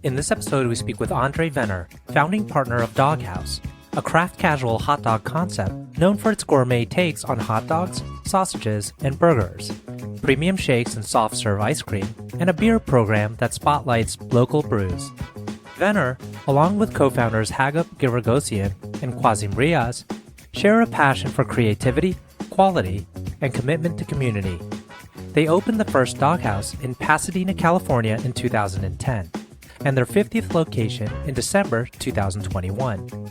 In this episode, we speak with André Vener, founding partner of Dog Haus, a craft casual hot dog concept known for its gourmet takes on hot dogs, sausages, and burgers, premium shakes and soft serve ice cream, and a beer program that spotlights local brews. Vener, along with co-founders Hagop, Giragossian, and Quasim Riaz, share a passion for creativity, quality, and commitment to community. They opened the first dog house in Pasadena, California in 2010, and their 50th location in December 2021.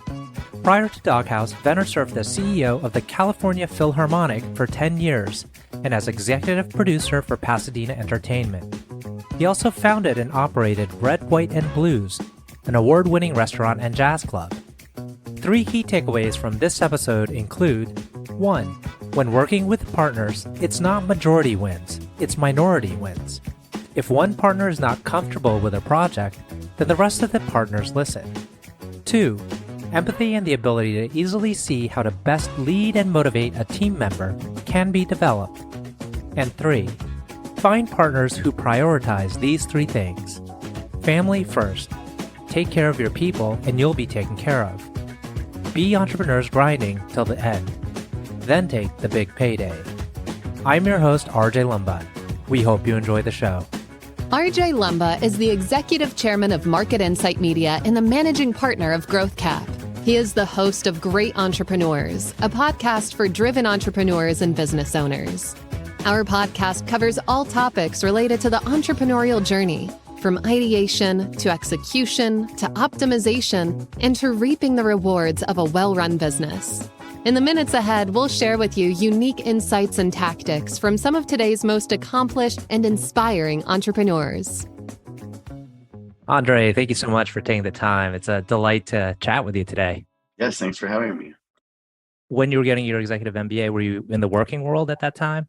Prior to Dog Haus, Vener served as CEO of the California Philharmonic for 10 years and as executive producer for Pasadena Entertainment. He also founded and operated Red, White, and Blues, an award-winning restaurant and jazz club. 3 key takeaways from this episode include: 1. When working with partners, it's not majority wins, it's minority wins. If one partner is not comfortable with a project, then the rest of the partners listen. 2. Empathy and the ability to easily see how to best lead and motivate a team member can be developed. And 3. Find partners who prioritize these 3 things. Family first. Take care of your people and you'll be taken care of. Be entrepreneurs grinding till the end. Then take the big payday. I'm your host, RJ Lumba. We hope you enjoy the show. RJ Lumba is the executive chairman of Market Insight Media and the managing partner of Growth Cap. He is the host of Great Entrepreneurs, a podcast for driven entrepreneurs and business owners. Our podcast covers all topics related to the entrepreneurial journey, from ideation to execution to optimization and to reaping the rewards of a well-run business. In the minutes ahead, we'll share with you unique insights and tactics from some of today's most accomplished and inspiring entrepreneurs. Andre, thank you so much for taking the time. It's a delight to chat with you today. Yes, thanks for having me. When you were getting your executive MBA, were you in the working world at that time?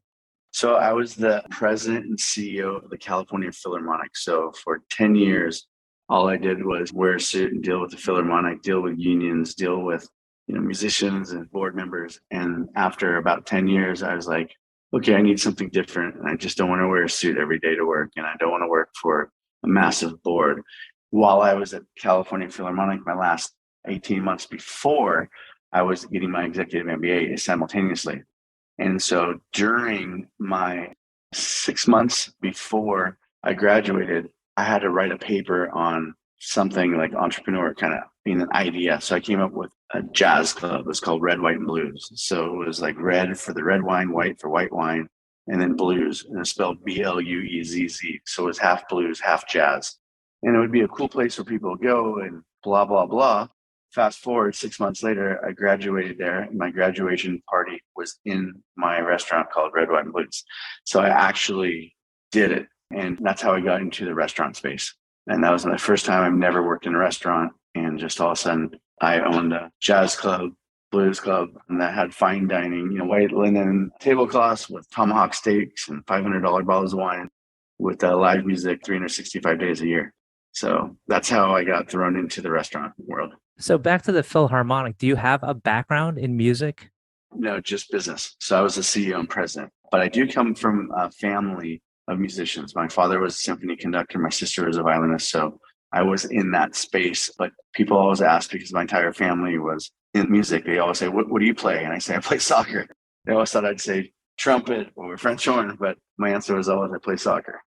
So I was the president and CEO of the California Philharmonic. So for 10 years, all I did was wear a suit and deal with the Philharmonic, deal with unions, deal with musicians and board members. And after about 10 years, I was like, okay, I need something different. And I just don't want to wear a suit every day to work. And I don't want to work for a massive board. While I was at California Philharmonic, my last 18 months before, I was getting my executive MBA simultaneously. And so during my 6 months before I graduated, I had to write a paper on something like entrepreneur, kind of being an idea. So I came up with a jazz club. It was called Red, White, and Blues. So it was like red for the red wine, white for white wine, and then blues. And it's spelled BLUEZZ. So it was half blues, half jazz. And it would be a cool place for people to go and blah, blah, blah. Fast forward 6 months later, I graduated there. And my graduation party was in my restaurant called Red, White, and Blues. So I actually did it. And that's how I got into the restaurant space. And that was my first time. I've never worked in a restaurant. And just all of a sudden, I owned a jazz club, blues club, and that had fine dining, white linen tablecloths with tomahawk steaks and $500 bottles of wine with live music 365 days a year. So that's how I got thrown into the restaurant world. So back to the Philharmonic, do you have a background in music? No, just business. So I was the CEO and president, but I do come from a family of musicians. My father was a symphony conductor. My sister was a violinist. So I was in that space, but people always ask, because my entire family was in music, they always say, what do you play? And I say, I play soccer. They always thought I'd say trumpet or French horn, but my answer was always, I play soccer.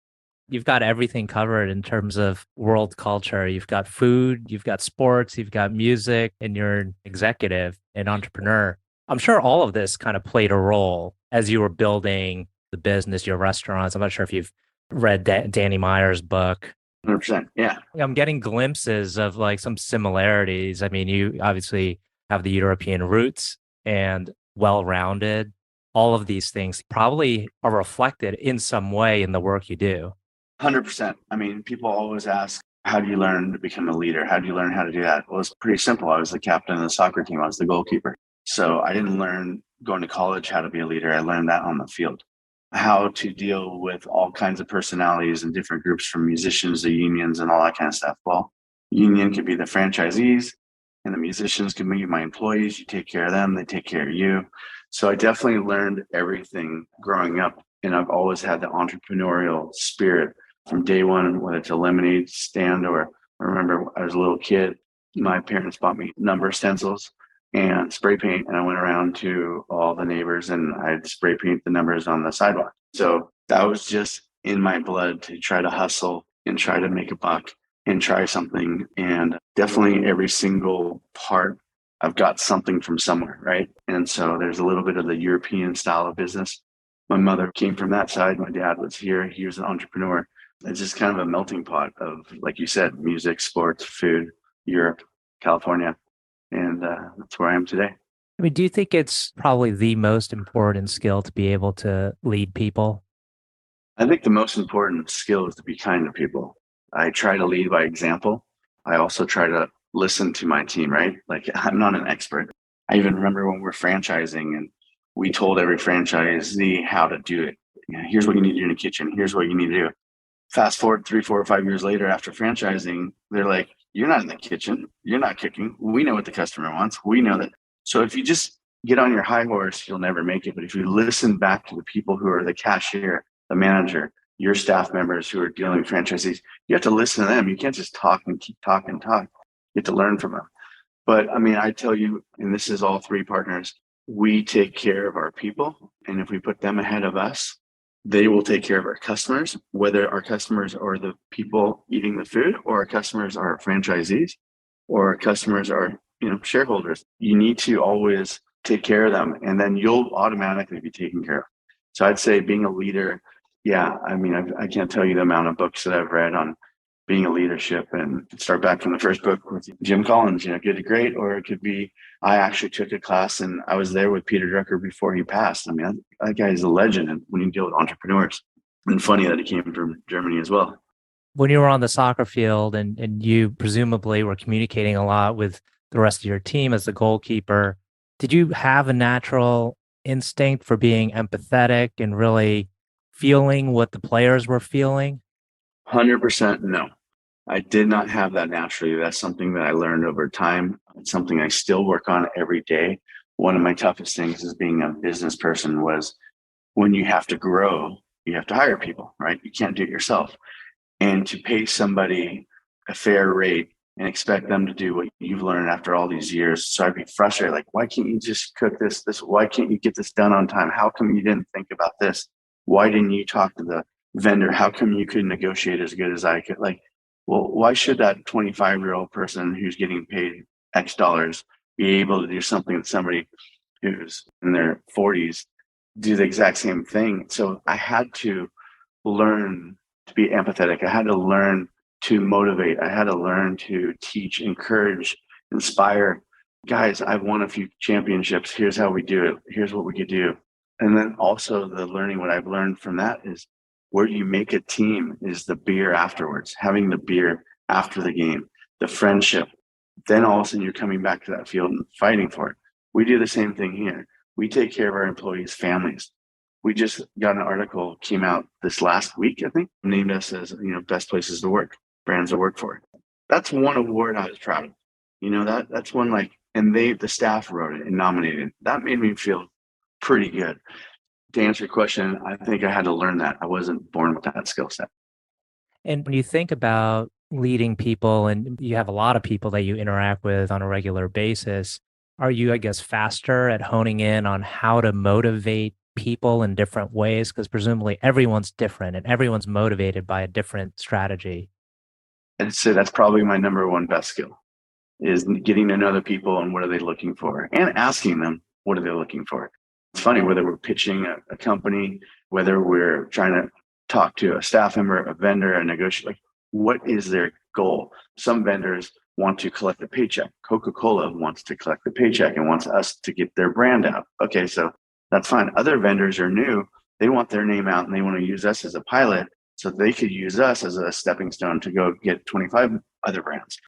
You've got everything covered in terms of world culture. You've got food, you've got sports, you've got music, and you're an executive and entrepreneur. I'm sure all of this kind of played a role as you were building the business, your restaurants. I'm not sure if you've read Danny Meyer's book. 100%. Yeah. I'm getting glimpses of like some similarities. I mean, you obviously have the European roots and well-rounded. All of these things probably are reflected in some way in the work you do. 100%. I mean, people always ask, how do you learn to become a leader? How do you learn how to do that? Well, it's pretty simple. I was the captain of the soccer team. I was the goalkeeper. So I didn't learn going to college how to be a leader. I learned that on the field. How to deal with all kinds of personalities and different groups, from musicians to unions and all that kind of stuff. Well, union could be the franchisees and the musicians can be my employees. You take care of them, they take care of you. So I definitely learned everything growing up. And I've always had the entrepreneurial spirit from day one, whether it's a lemonade stand or I remember I was a little kid. My parents bought me number stencils and spray paint, and I went around to all the neighbors and I'd spray paint the numbers on the sidewalk. So that was just in my blood to try to hustle and try to make a buck and try something. And definitely every single part, I've got something from somewhere, right? And so there's a little bit of the European style of business. My mother came from that side. My dad was here. He was an entrepreneur. It's just kind of a melting pot of, like you said, music, sports, food, Europe, California. And that's where I am today. I mean, do you think it's probably the most important skill to be able to lead people? I think the most important skill is to be kind to people. I try to lead by example. I also try to listen to my team, right? Like, I'm not an expert. I even remember when we're franchising and we told every franchisee how to do it. You know, here's what you need to do in the kitchen. Here's what you need to do. Fast forward 3, 4, or 5 years later after franchising, they're like, you're not in the kitchen. You're not cooking. We know what the customer wants. We know that. So if you just get on your high horse, you'll never make it. But if you listen back to the people who are the cashier, the manager, your staff members who are dealing with franchisees, you have to listen to them. You can't just talk and keep talking and talk. You have to learn from them. But I mean, I tell you, and this is all three partners, we take care of our people. And if we put them ahead of us, they will take care of our customers, whether our customers are the people eating the food or our customers are franchisees or our customers are, shareholders. You need to always take care of them and then you'll automatically be taken care of. So I'd say being a leader, yeah, I mean, I can't tell you the amount of books that I've read on being a leadership, and start back from the first book with Jim Collins, Good to Great, or it could be, I actually took a class and I was there with Peter Drucker before he passed. I mean, that guy is a legend when you deal with entrepreneurs. And funny that he came from Germany as well. When you were on the soccer field and you presumably were communicating a lot with the rest of your team as the goalkeeper, did you have a natural instinct for being empathetic and really feeling what the players were feeling? 100% no. I did not have that naturally. That's something that I learned over time. It's something I still work on every day. One of my toughest things as being a business person was when you have to grow, you have to hire people, right? You can't do it yourself. And to pay somebody a fair rate and expect them to do what you've learned after all these years. So I'd be frustrated, like, why can't you just cook this? Why can't you get this done on time? How come you didn't think about this? Why didn't you talk to the vendor? How come you couldn't negotiate as good as I could? Like, well, why should that 25-year-old person who's getting paid X dollars be able to do something that somebody who's in their 40s do the exact same thing? So I had to learn to be empathetic. I had to learn to motivate. I had to learn to teach, encourage, inspire. Guys, I've won a few championships. Here's how we do it. Here's what we could do. And then also the learning, what I've learned from that is where you make a team is the beer afterwards, having the beer after the game, the friendship. Then all of a sudden you're coming back to that field and fighting for it. We do the same thing here. We take care of our employees' families. We just got an article came out this last week, I think, named us as, best places to work, brands to work for. That's one award I was proud of. That's one and the staff wrote it and nominated. That made me feel pretty good. To answer your question, I think I had to learn that. I wasn't born with that skill set. And when you think about leading people and you have a lot of people that you interact with on a regular basis, are you, I guess, faster at honing in on how to motivate people in different ways? Because presumably everyone's different and everyone's motivated by a different strategy. I'd say that's probably my number one best skill is getting to know the people and what are they looking for and asking them, what are they looking for? It's funny, whether we're pitching a company, whether we're trying to talk to a staff member, a vendor, a negotiator, like what is their goal? Some vendors want to collect the paycheck. Coca-Cola wants to collect the paycheck and wants us to get their brand out. Okay, so that's fine. Other vendors are new. They want their name out and they want to use us as a pilot so they could use us as a stepping stone to go get 25 other brands.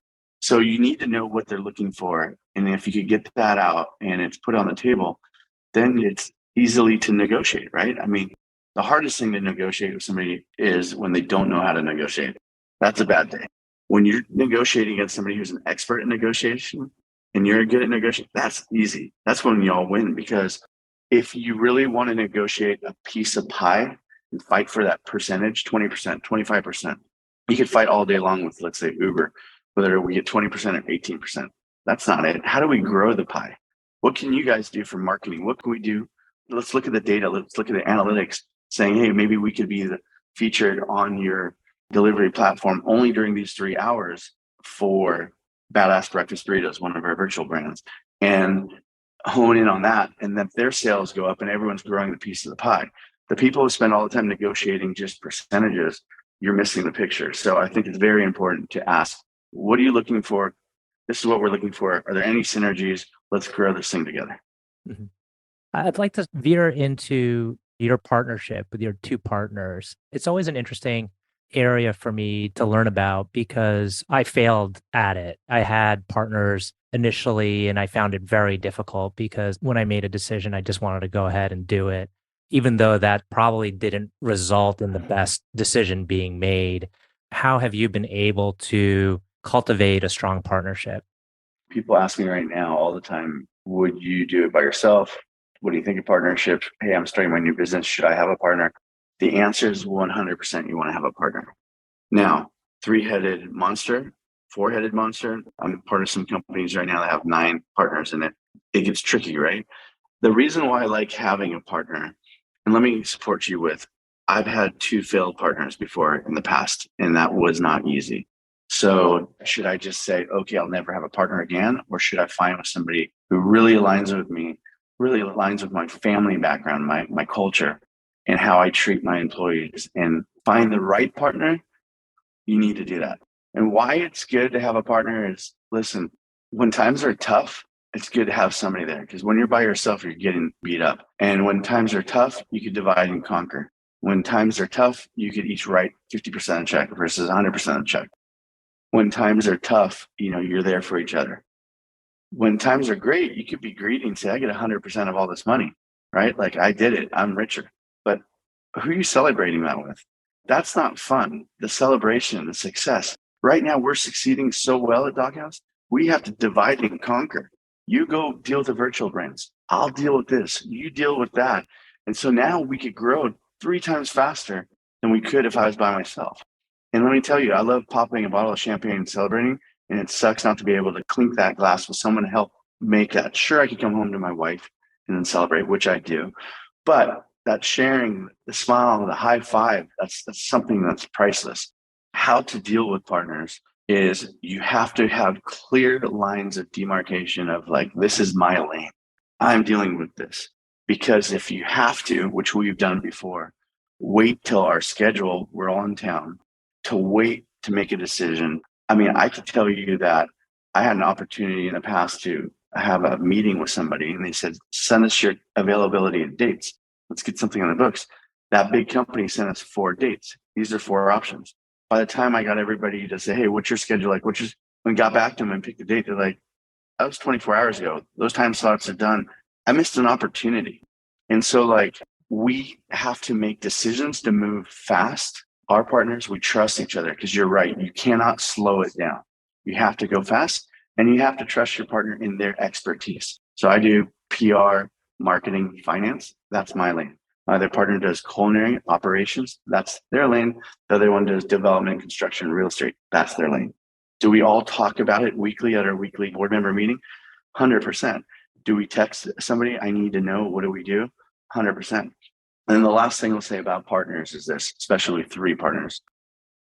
So you need to know what they're looking for. And if you could get that out and it's put on the table, then it's easily to negotiate, right? I mean, the hardest thing to negotiate with somebody is when they don't know how to negotiate. That's a bad day. When you're negotiating against somebody who's an expert in negotiation and you're good at negotiating, that's easy. That's when y'all win, because if you really want to negotiate a piece of pie and fight for that percentage, 20%, 25%, you could fight all day long with, let's say, Uber whether we get 20% or 18%. That's not it. How do we grow the pie? What can you guys do for marketing? What can we do? Let's look at the data. Let's look at the analytics saying, hey, maybe we could be featured on your delivery platform only during these 3 hours for Badass Breakfast Burritos, one of our virtual brands, and hone in on that. And then their sales go up and everyone's growing the piece of the pie. The people who spend all the time negotiating just percentages, you're missing the picture. So I think it's very important to ask, what are you looking for? This is what we're looking for. Are there any synergies? Let's grow this thing together. Mm-hmm. I'd like to veer into your partnership with your two partners. It's always an interesting area for me to learn about because I failed at it. I had partners initially and I found it very difficult because when I made a decision, I just wanted to go ahead and do it, even though that probably didn't result in the best decision being made. How have you been able to cultivate a strong partnership? People ask me right now all the time, would you do it by yourself? What do you think of partnership? Hey, I'm starting my new business. Should I have a partner? The answer is 100% you want to have a partner. Now, 3-headed monster, 4-headed monster. I'm part of some companies right now that have 9 partners in it. It gets tricky, right? The reason why I like having a partner, and let me support you with, I've had 2 failed partners before in the past, and that was not easy. So should I just say, okay, I'll never have a partner again? Or should I find with somebody who really aligns with me, really aligns with my family background, my culture, and how I treat my employees, and find the right partner? You need to do that. And why it's good to have a partner is, listen, when times are tough, it's good to have somebody there, because when you're by yourself, you're getting beat up. And when times are tough, you could divide and conquer. When times are tough, you could each write 50% of check versus 100% of check. When times are tough, you're there for each other. When times are great, you could be greedy and say, I get 100% of all this money, right? Like, I did it, I'm richer. But who are you celebrating that with? That's not fun. The celebration, the success. Right now, we're succeeding so well at Dog Haus. We have to divide and conquer. You go deal with the virtual brands. I'll deal with this. You deal with that. And so now we could grow 3 times faster than we could if I was by myself. And let me tell you, I love popping a bottle of champagne and celebrating. And it sucks not to be able to clink that glass with someone to help make that. Sure, I could come home to my wife and then celebrate, which I do. But that sharing, the smile, the high five, that's something that's priceless. How to deal with partners is you have to have clear lines of demarcation of like, this is my lane. I'm dealing with this. Because if you have to, which we've done before, wait till our schedule, we're all in town, to wait to make a decision. I mean, I could tell you that I had an opportunity in the past to have a meeting with somebody and they said, send us your availability and dates. Let's get something on the books. That big company sent us 4 dates. These are 4 options. By the time I got everybody to say, hey, what's your schedule like? When I got back to them and picked a date, they're like, that was 24 hours ago. Those time slots are done. I missed an opportunity. And so like, we have to make decisions to move fast. Our partners, we trust each other, because you're right. You cannot slow it down. You have to go fast, and you have to trust your partner in their expertise. So I do PR, marketing, finance. That's my lane. My other partner does culinary operations. That's their lane. The other one does development, construction, real estate. That's their lane. Do we all talk about it weekly at our weekly board member meeting? 100%. Do we text somebody? I need to know. What do we do? 100%. And the last thing I'll say about partners is this, especially 3 partners.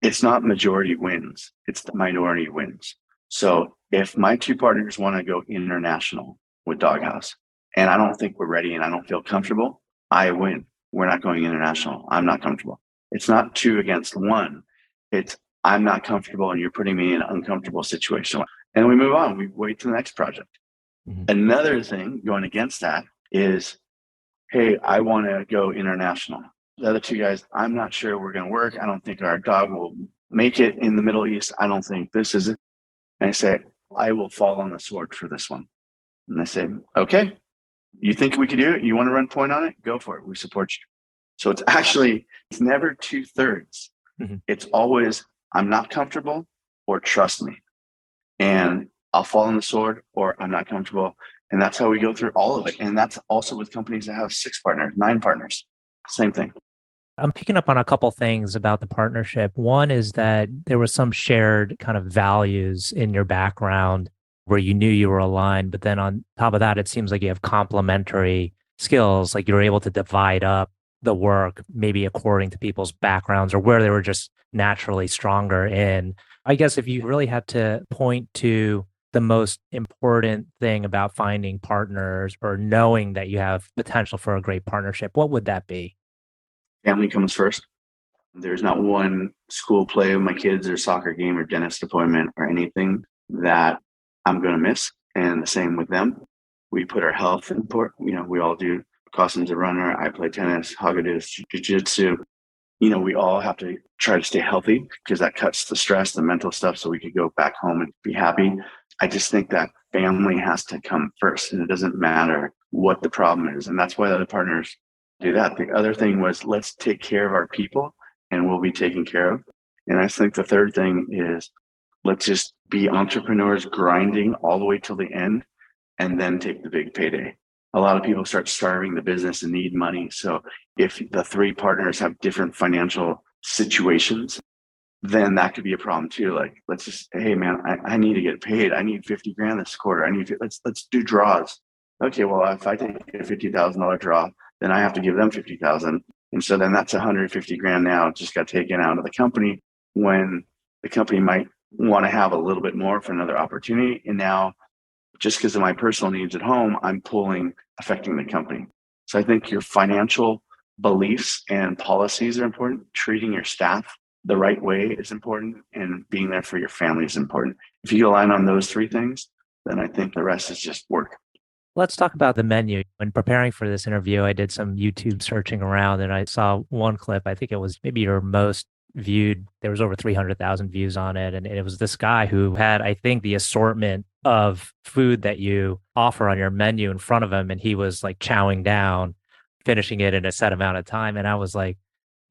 It's not majority wins. It's the minority wins. So if my 2 partners want to go international with Dog Haus, and I don't think we're ready and I don't feel comfortable, I win. We're not going international. I'm not comfortable. It's not 2 against 1. It's I'm not comfortable and you're putting me in an uncomfortable situation. And we move on. We wait to the next project. Mm-hmm. Another thing going against that is, hey, I want to go international. The other 2 guys, I'm not sure we're going to work. I don't think our dog will make it in the Middle East. I don't think this is it. And I say, I will fall on the sword for this one. And they say, okay, you think we could do it? You want to run point on it? Go for it. We support you. So it's never 2/3. Mm-hmm. It's always, I'm not comfortable or trust me. And I'll fall on the sword or I'm not comfortable. And that's how we go through all of it. And that's also with companies that have 6 partners, 9 partners. Same thing. I'm picking up on a couple things about the partnership. One is that there was some shared kind of values in your background where you knew you were aligned. But then on top of that, it seems like you have complementary skills, like you're able to divide up the work, maybe according to people's backgrounds or where they were just naturally stronger in. I guess if you really had to point to the most important thing about finding partners or knowing that you have potential for a great partnership, what would that be? Family comes first. There's not one school play of my kids or soccer game or dentist appointment or anything that I'm going to miss. And the same with them. We put our health in port. We all do. Quasim's a runner. I play tennis. Hagop does jiu-jitsu. We all have to try to stay healthy because that cuts the stress, the mental stuff, so we could go back home and be happy. I just think that family has to come first, and it doesn't matter what the problem is. And that's why the other partners do that. The other thing was, let's take care of our people and we'll be taken care of. And I think the third thing is, let's just be entrepreneurs grinding all the way till the end and then take the big payday. A lot of people start starving the business and need money. So if the three partners have different financial situations, then that could be a problem too. Like, let's just, hey man, I need to get paid. I need 50 grand this quarter. Let's do draws. Okay, well, if I take a $50,000 draw, then I have to give them 50,000. And so then that's 150 grand now just got taken out of the company when the company might want to have a little bit more for another opportunity. And now, just because of my personal needs at home, I'm affecting the company. So I think your financial beliefs and policies are important. Treating your staff the right way is important, and being there for your family is important. If you align on those three things, then I think the rest is just work. Let's talk about the menu. When preparing for this interview, I did some YouTube searching around and I saw one clip. I think it was maybe your most viewed. There was over 300,000 views on it. And it was this guy who had, I think, the assortment of food that you offer on your menu in front of him. And he was like chowing down, finishing it in a set amount of time. And I was like,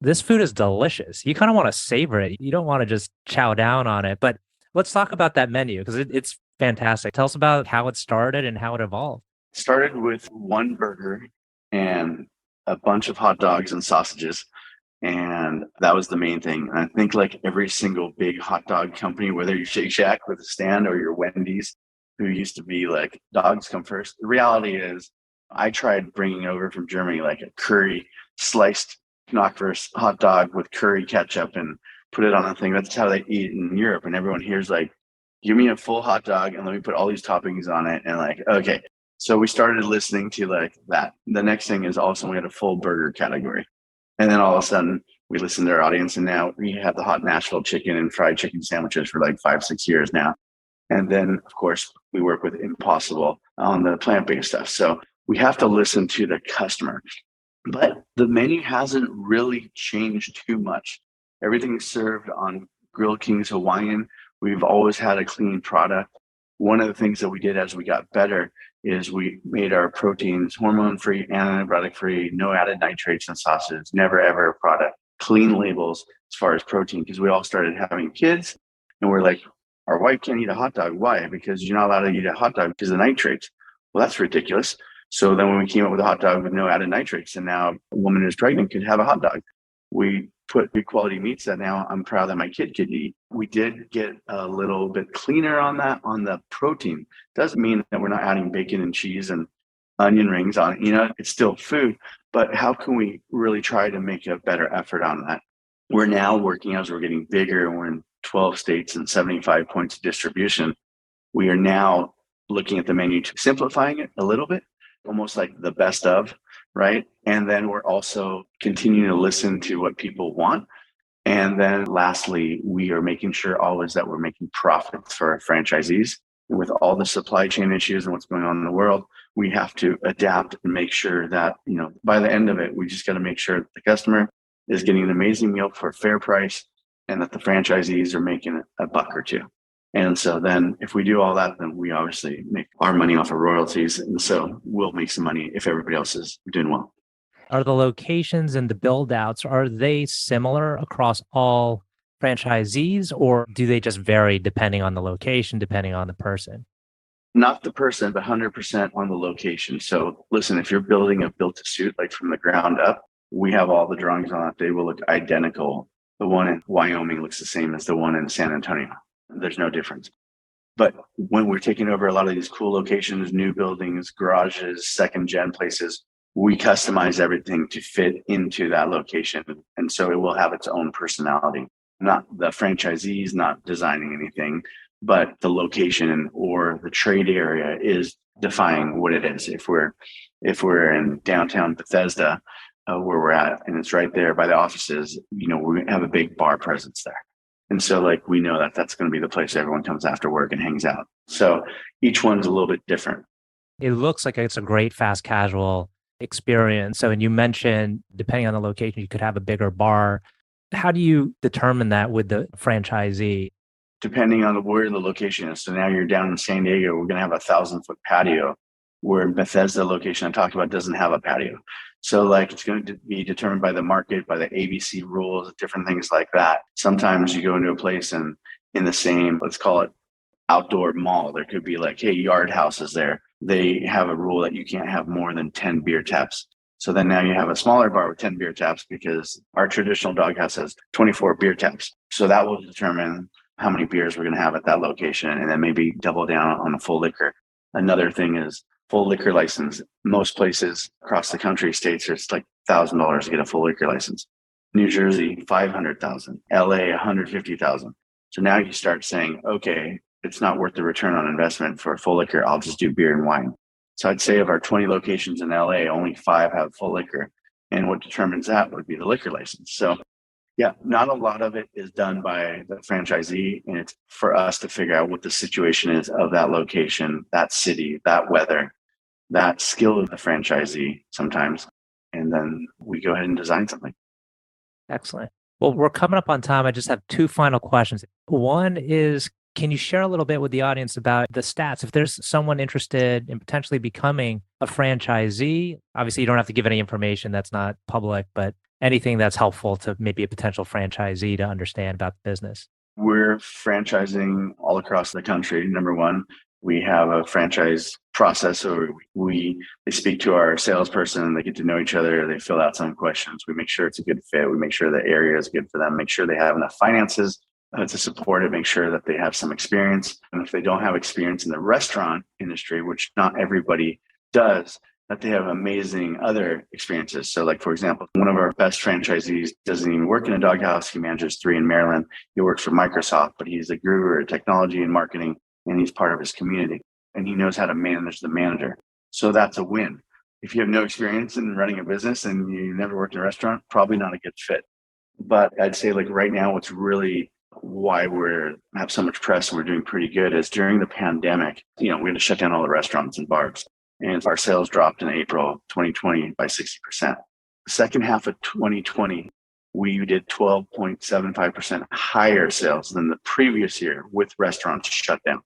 this food is delicious. You kind of want to savor it. You don't want to just chow down on it. But let's talk about that menu because it's fantastic. Tell us about how it started and how it evolved. Started with one burger and a bunch of hot dogs and sausages. And that was the main thing. And I think like every single big hot dog company, whether you're Shake Shack with a stand or your Wendy's, who used to be like, dogs come first. The reality is I tried bringing over from Germany like a curry sliced knockwurst hot dog with curry ketchup and put it on a thing. That's how they eat in Europe. And everyone here's like, give me a full hot dog and let me put all these toppings on it. And like, okay. So we started listening to like that. The next thing is also we had a full burger category. And then all of a sudden we listened to our audience, and now we have the hot Nashville chicken and fried chicken sandwiches for like 5-6 years now. And then of course we work with Impossible on the plant-based stuff. So we have to listen to the customer, but the menu hasn't really changed too much. Everything's served on Grill King's Hawaiian. We've always had a clean product. One of the things that we did as we got better is we made our proteins hormone-free, antibiotic-free, no added nitrates in sausages, never ever a product, clean labels as far as protein, because we all started having kids and we're like, our wife can't eat a hot dog. Why? Because you're not allowed to eat a hot dog because of the nitrates. Well, that's ridiculous. So then when we came up with a hot dog with no added nitrates, and now a woman who's pregnant could have a hot dog, we put good quality meats that now I'm proud that my kid could eat. We did get a little bit cleaner on that, on the protein. Doesn't mean that we're not adding bacon and cheese and onion rings on it. It's still food, but how can we really try to make a better effort on that? We're now working as we're getting bigger and we're in 12 states and 75 points of distribution. We are now looking at the menu to simplifying it a little bit, almost like the best of, right? And then we're also continuing to listen to what people want. And then lastly, we are making sure always that we're making profits for our franchisees. And with all the supply chain issues and what's going on in the world, we have to adapt and make sure that, by the end of it, we just got to make sure that the customer is getting an amazing meal for a fair price and that the franchisees are making a buck or two. And so then if we do all that, then we obviously make our money off of royalties. And so we'll make some money if everybody else is doing well. Are the locations and the build outs, are they similar across all franchisees, or do they just vary depending on the location, depending on the person? Not the person, but 100% on the location. So listen, if you're building a built to suit, like from the ground up, we have all the drawings on it. They will look identical. The one in Wyoming looks the same as the one in San Antonio. There's no difference. But when we're taking over a lot of these cool locations, new buildings, garages, second gen places, we customize everything to fit into that location. And so it will have its own personality. Not the franchisees not designing anything, but the location or the trade area is defining what it is. If we're in downtown Bethesda, where we're at, and it's right there by the offices, we have a big bar presence there. And so we know that that's going to be the place everyone comes after work and hangs out. So each one's a little bit different. It looks like it's a great fast casual experience. So, and you mentioned, depending on the location, you could have a bigger bar. How do you determine that with the franchisee? Depending on where the location is. So now you're down in San Diego, we're going to have 1,000-foot patio, where Bethesda location I talked about doesn't have a patio. So it's going to be determined by the market, by the ABC rules, different things like that. Sometimes you go into a place and in the same, let's call it outdoor mall, there could be hey, Yard House is there. They have a rule that you can't have more than 10 beer taps. So then now you have a smaller bar with 10 beer taps because our traditional doghouse has 24 beer taps. So that will determine how many beers we're going to have at that location, and then maybe double down on a full liquor. Another thing is full liquor license. Most places across the country, states, it's $1,000 to get a full liquor license. New Jersey, $500,000. LA, $150,000. So now you start saying, okay, it's not worth the return on investment for full liquor. I'll just do beer and wine. So I'd say of our 20 locations in LA, only 5 have full liquor. And what determines that would be the liquor license. So yeah, not a lot of it is done by the franchisee, and it's for us to figure out what the situation is of that location, that city, that weather, that skill of the franchisee sometimes. And then we go ahead and design something. Excellent. Well, we're coming up on time. I just have 2 final questions. One is, can you share a little bit with the audience about the stats? If there's someone interested in potentially becoming a franchisee, obviously you don't have to give any information that's not public, but anything that's helpful to maybe a potential franchisee to understand about the business. We're franchising all across the country. Number one, we have a franchise process. So they speak to our salesperson, they get to know each other, they fill out some questions. We make sure it's a good fit. We make sure the area is good for them, make sure they have enough finances to support it, make sure that they have some experience. And if they don't have experience in the restaurant industry, which not everybody does, that they have amazing other experiences. So for example, one of our best franchisees doesn't even work in a doghouse. He manages 3 in Maryland. He works for Microsoft, but he's a guru at technology and marketing, and he's part of his community. And he knows how to manage the manager. So that's a win. If you have no experience in running a business and you never worked in a restaurant, probably not a good fit. But I'd say right now, what's really why we have so much press and we're doing pretty good is during the pandemic, we had to shut down all the restaurants and bars. And our sales dropped in April 2020 by 60%. The second half of 2020, we did 12.75% higher sales than the previous year with restaurants shut down.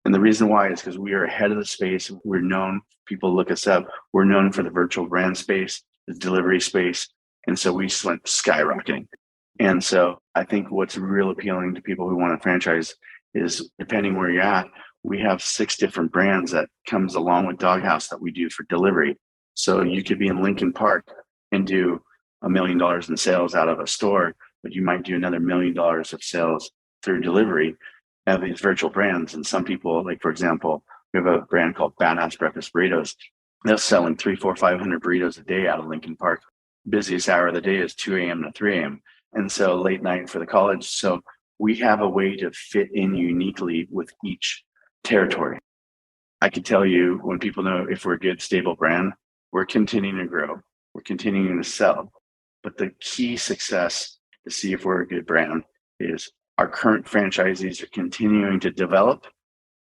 And the reason why is because we are ahead of the space. We're known, people look us up, we're known for the virtual brand space, the delivery space. And so we just went skyrocketing. And so I think what's real appealing to people who want to franchise is, depending where you're at, we have 6 different brands that comes along with Doghouse that we do for delivery. So you could be in Lincoln Park and do $1 million in sales out of a store, but you might do another $1 million of sales through delivery of these virtual brands. And some people, for example, we have a brand called Badass Breakfast Burritos. They're selling 300, 400, 500 burritos a day out of Lincoln Park. Busiest hour of the day is 2 a.m. to 3 a.m. And so late night for the college. So we have a way to fit in uniquely with each territory. I can tell you, when people know if we're a good, stable brand, we're continuing to grow, we're continuing to sell. But the key success to see if we're a good brand is our current franchisees are continuing to develop,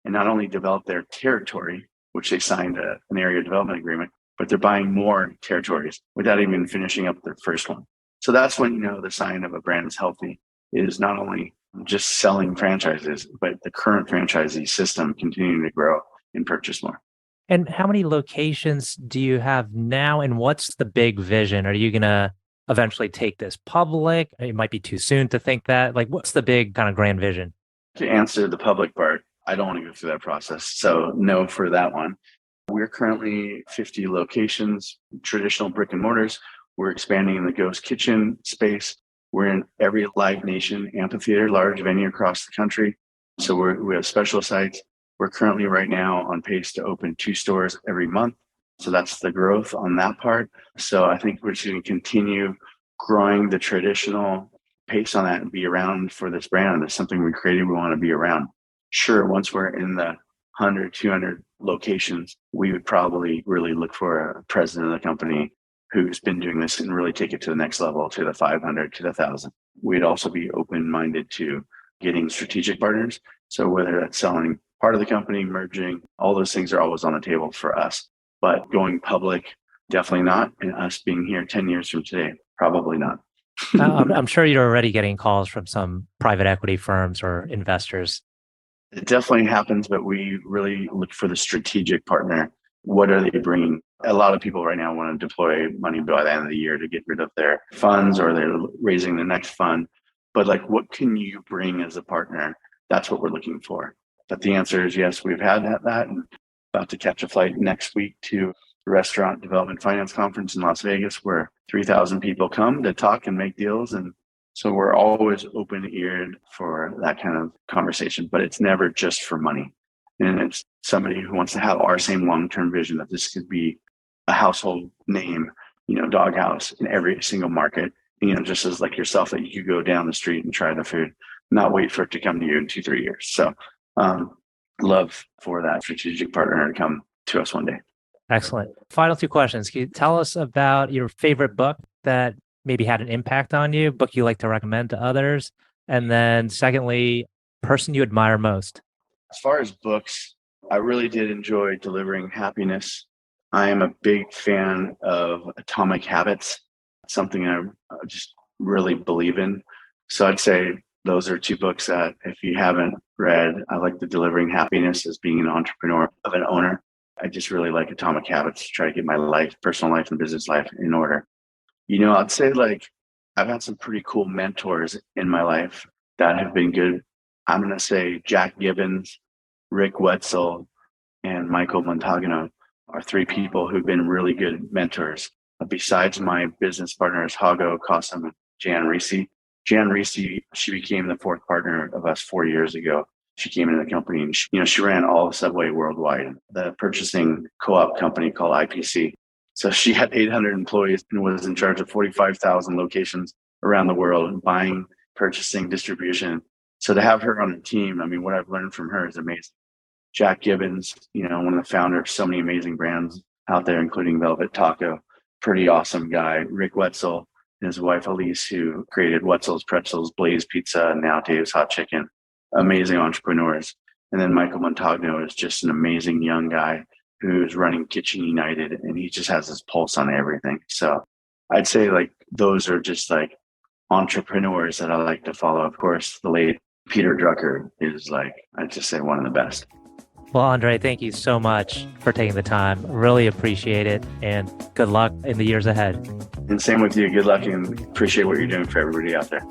and not only develop their territory, which they signed an area development agreement, but they're buying more territories without even finishing up their first one. So that's when the sign of a brand is healthy, is not only just selling franchises, but the current franchisee system continuing to grow and purchase more. And how many locations do you have now? And what's the big vision? Are you going to eventually take this public? It might be too soon to think that. What's the big kind of grand vision? To answer the public part, I don't want to go through that process. So no for that one. We're currently 50 locations, traditional brick and mortars. We're expanding in the ghost kitchen space. We're in every Live Nation amphitheater, large venue across the country. So we have special sites. We're currently right now on pace to open 2 stores every month. So that's the growth on that part. So I think we're just going to continue growing the traditional pace on that and be around for this brand. It's something we created, we want to be around. Sure, once we're in the 100, 200 locations, we would probably really look for a president of the company who's been doing this and really take it to the next level, to the 500, to the 1,000. We'd also be open-minded to getting strategic partners. So whether that's selling part of the company, merging, all those things are always on the table for us. But going public, definitely not. And us being here 10 years from today, probably not. I'm sure you're already getting calls from some private equity firms or investors. It definitely happens, but we really look for the strategic partner. What are they bringing? A lot of people right now want to deploy money by the end of the year to get rid of their funds, or they're raising the next fund. But like, what can you bring as a partner? That's what we're looking for. But the answer is yes, we've had that, and about to catch a flight next week to the Restaurant Development Finance Conference in Las Vegas, where 3,000 people come to talk and make deals. And so we're always open-eared for that kind of conversation, but it's never just for money. And it's somebody who wants to have our same long-term vision that this could be a household name, Dog Haus in every single market, just as like yourself, that you could go down the street and try the food, not wait for it to come to you in 2-3 years. So love for that strategic partner to come to us one day. Excellent. Final 2 questions. Can you tell us about your favorite book that maybe had an impact on you, book you like to recommend to others? And then secondly, person you admire most? As far as books, I really did enjoy Delivering Happiness. I am a big fan of Atomic Habits, something I just really believe in. So I'd say those are 2 books that if you haven't read, I like the Delivering Happiness as being an entrepreneur of an owner. I just really like Atomic Habits to try to get my life, personal life and business life in order. I'd say like I've had some pretty cool mentors in my life that have been good. I'm going to say Jack Gibbons, Rick Wetzel, and Michael Montagano are 3 people who've been really good mentors. Besides my business partners, Hagop, Quasim, and Jan Reese. Jan Reese, she became the 4th partner of us 4 years ago. She came into the company and she ran all of Subway worldwide, the purchasing co-op company called IPC. So she had 800 employees and was in charge of 45,000 locations around the world, buying, purchasing, distribution. So to have her on the team, what I've learned from her is amazing. Jack Gibbons, one of the founders of so many amazing brands out there, including Velvet Taco, pretty awesome guy. Rick Wetzel and his wife Elise, who created Wetzel's Pretzels, Blaze Pizza, and now Dave's Hot Chicken. Amazing entrepreneurs. And then Michael Montagno is just an amazing young guy who's running Kitchen United, and he just has his pulse on everything. So I'd say like those are just like entrepreneurs that I like to follow. Of course, the late Peter Drucker is like, I'd just say one of the best. Well, Andre, thank you so much for taking the time. Really appreciate it. And good luck in the years ahead. And same with you. Good luck, and appreciate what you're doing for everybody out there.